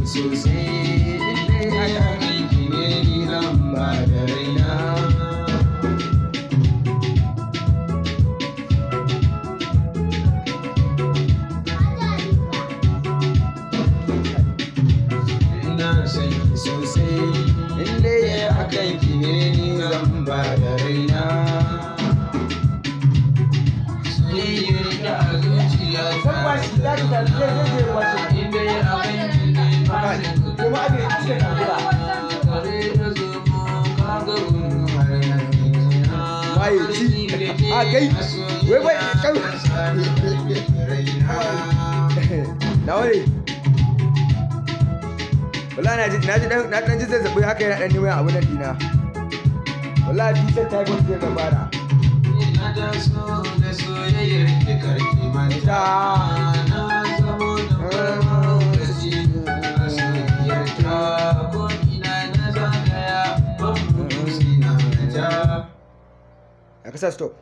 ki sosai, inda ya kan ki ne ni zan ba da raina. Ina son ki sosai, inda ya kan ki ne ni zan ba da raina. Soyayyar da a zuciya ta wallahi na dan ji zazzabi haka yana dan neman abu nan dina. Wallahi bisan ta yi zai gabara. Ina da so da soyayyar da karki manta, na zamo da farmaci a soyayyar ta, ko ina na zagaya ban rusi na ja. Aka sa stop.